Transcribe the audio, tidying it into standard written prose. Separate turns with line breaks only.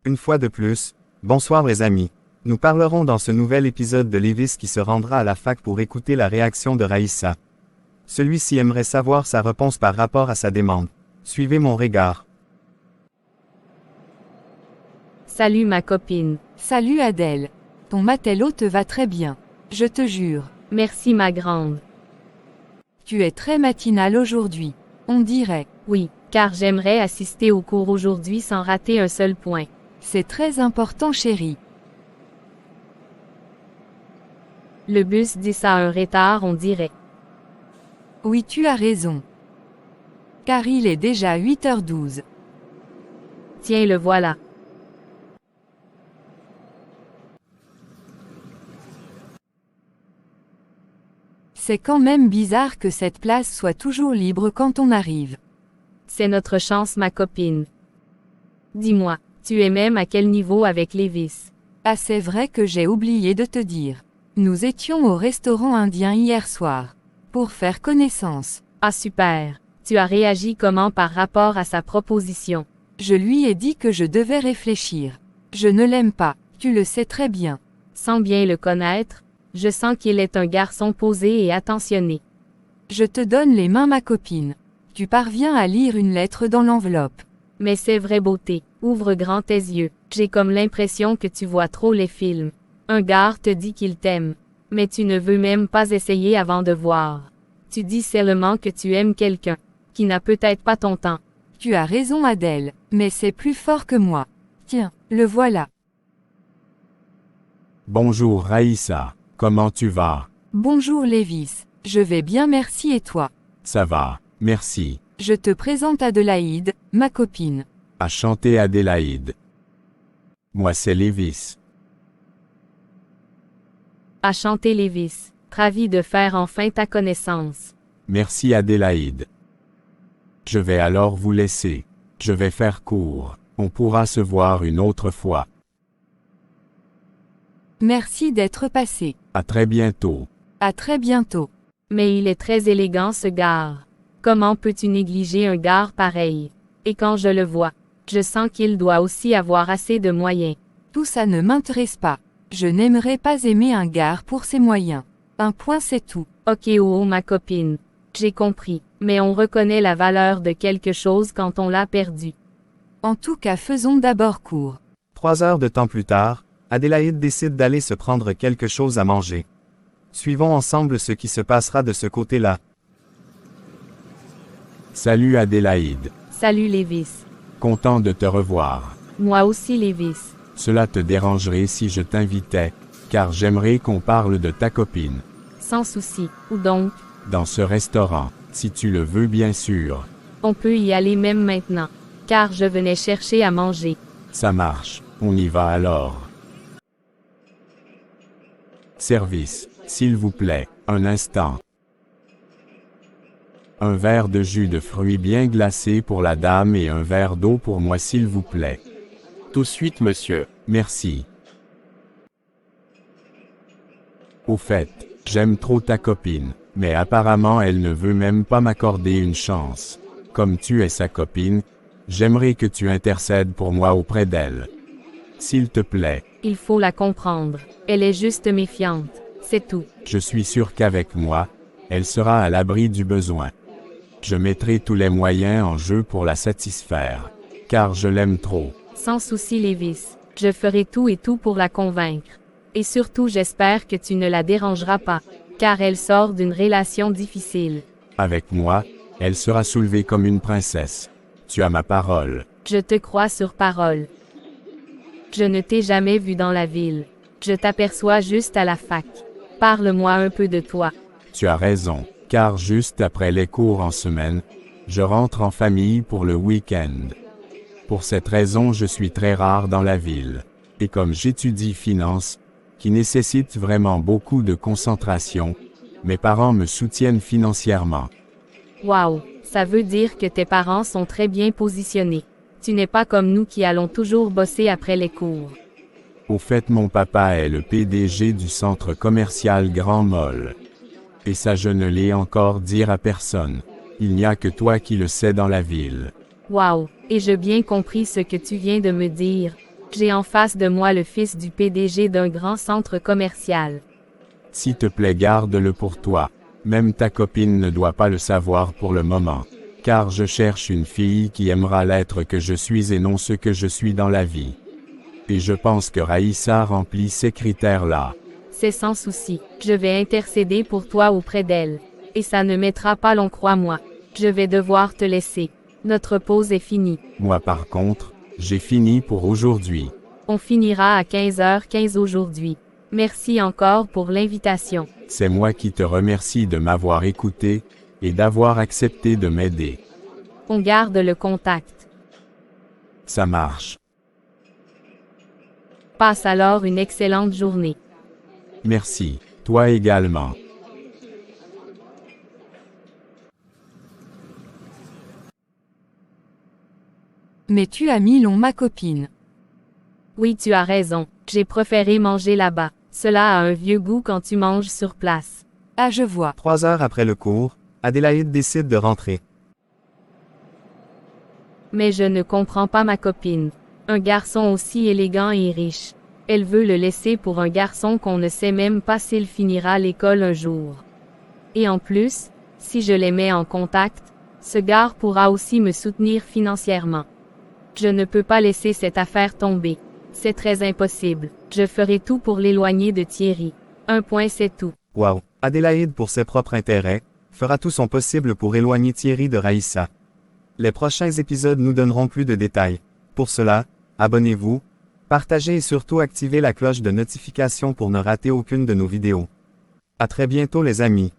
Une fois de plus, bonsoir les amis. Nous parlerons dans ce nouvel épisode de Lévis qui se rendra à la fac pour écouter la réaction de Raïssa. Celui-ci aimerait savoir sa réponse par rapport à sa demande. Suivez mon regard.
Salut ma copine.
Salut Adèle. Ton matelot te va très bien. Je te jure.
Merci ma grande.
Tu es très matinale aujourd'hui. On dirait.
Oui, car j'aimerais assister au cours aujourd'hui sans rater un seul point.
C'est très important chérie.
Le bus dit ça a un retard on dirait.
Oui tu as raison. Car il est déjà 8h12.
Tiens le voilà.
C'est quand même bizarre que cette place soit toujours libre quand on arrive.
C'est notre chance ma copine. Dis-moi, tu es même à quel niveau avec Lévis?
Ah c'est vrai que j'ai oublié de te dire. Nous étions au restaurant indien hier soir. Pour faire connaissance.
Ah super. Tu as réagi comment par rapport à sa proposition?
Je lui ai dit que je devais réfléchir. Je ne l'aime pas, tu le sais très bien.
Sans bien le connaître, je sens qu'il est un garçon posé et attentionné.
Je te donne les mains ma copine. Tu parviens à lire une lettre dans l'enveloppe.
Mais c'est vrai beauté, ouvre grand tes yeux. J'ai comme l'impression que tu vois trop les films. Un gars te dit qu'il t'aime. Mais tu ne veux même pas essayer avant de voir. Tu dis seulement que tu aimes quelqu'un, qui n'a peut-être pas ton temps.
Tu as raison Adèle, mais c'est plus fort que moi. Tiens, le voilà.
Bonjour Raïssa, comment tu vas?
Bonjour Lévis, je vais bien merci et toi?
Ça va, merci.
Je te présente Adélaïde, ma copine.
À chanter Adélaïde. Moi c'est Lévis.
À chanter Lévis, ravi de faire enfin ta connaissance.
Merci Adélaïde. Je vais alors vous laisser. Je vais faire court. On pourra se voir une autre fois.
Merci d'être passé.
À très bientôt.
À très bientôt.
Mais il est très élégant ce gars. Comment peux-tu négliger un gars pareil? Et quand je le vois, je sens qu'il doit aussi avoir assez de moyens.
Tout ça ne m'intéresse pas. Je n'aimerais pas aimer un gars pour ses moyens. Un point c'est tout.
Ok oh ma copine. J'ai compris, mais on reconnaît la valeur de quelque chose quand on l'a perdu.
En tout cas faisons d'abord court.
3 heures de temps plus tard, Adélaïde décide d'aller se prendre quelque chose à manger. Suivons ensemble ce qui se passera de ce côté-là.
Salut Adélaïde.
Salut Lévis.
Content de te revoir.
Moi aussi Lévis.
Cela te dérangerait si je t'invitais, car j'aimerais qu'on parle de ta copine.
Sans souci. Où donc?
Dans ce restaurant, si tu le veux bien sûr.
On peut y aller même maintenant. Car je venais chercher à manger.
Ça marche, on y va alors. Service, s'il vous plaît, un instant. Un verre de jus de fruits bien glacé pour la dame et un verre d'eau pour moi s'il vous plaît. Tout de suite monsieur, merci. Au fait, j'aime trop ta copine, mais apparemment elle ne veut même pas m'accorder une chance. Comme tu es sa copine, j'aimerais que tu intercèdes pour moi auprès d'elle. S'il te plaît.
Il faut la comprendre. Elle est juste méfiante. C'est tout.
Je suis sûr qu'avec moi, elle sera à l'abri du besoin. Je mettrai tous les moyens en jeu pour la satisfaire. Car je l'aime trop.
Sans souci Lévis. Je ferai tout et tout pour la convaincre. Et surtout j'espère que tu ne la dérangeras pas. Car elle sort d'une relation difficile.
Avec moi, elle sera soulevée comme une princesse. Tu as ma parole.
Je te crois sur parole. Je ne t'ai jamais vu dans la ville. Je t'aperçois juste à la fac. Parle-moi un peu de toi.
Tu as raison, car juste après les cours en semaine, je rentre en famille pour le week-end. Pour cette raison je suis très rare dans la ville. Et comme j'étudie finance, qui nécessite vraiment beaucoup de concentration, mes parents me soutiennent financièrement.
Waouh, ça veut dire que tes parents sont très bien positionnés. Tu n'es pas comme nous qui allons toujours bosser après les cours.
Au fait mon papa est le PDG du centre commercial Grand Mall. Et ça je ne l'ai encore dit à personne. Il n'y a que toi qui le sais dans la ville.
Waouh, et j'ai bien compris ce que tu viens de me dire. J'ai en face de moi le fils du PDG d'un grand centre commercial.
S'il te plaît, garde-le pour toi. Même ta copine ne doit pas le savoir pour le moment. Car je cherche une fille qui aimera l'être que je suis et non ce que je suis dans la vie. Et je pense que Raïssa remplit ces critères-là.
C'est sans souci. Je vais intercéder pour toi auprès d'elle. Et ça ne mettra pas long, crois-moi. Je vais devoir te laisser. Notre pause est finie.
Moi par contre, j'ai fini pour aujourd'hui.
On finira à 15h15 aujourd'hui. Merci encore pour l'invitation.
C'est moi qui te remercie de m'avoir écouté, et d'avoir accepté de m'aider.
On garde le contact.
Ça marche.
Passe alors une excellente journée.
Merci. Toi également.
Mais tu as mis long, ma copine.
Oui, tu as raison. J'ai préféré manger là-bas. Cela a un vieux goût quand tu manges sur place.
Ah, je vois.
3 heures après le cours, Adélaïde décide de rentrer.
Mais je ne comprends pas ma copine. Un garçon aussi élégant et riche. Elle veut le laisser pour un garçon qu'on ne sait même pas s'il finira l'école un jour. Et en plus, si je les mets en contact, ce gars pourra aussi me soutenir financièrement. Je ne peux pas laisser cette affaire tomber. C'est très impossible. Je ferai tout pour l'éloigner de Thierry. Un point, c'est tout.
Wow. Adélaïde, pour ses propres intérêts, fera tout son possible pour éloigner Thierry de Raïssa. Les prochains épisodes nous donneront plus de détails. Pour cela, abonnez-vous, partagez et surtout activez la cloche de notification pour ne rater aucune de nos vidéos. À très bientôt les amis.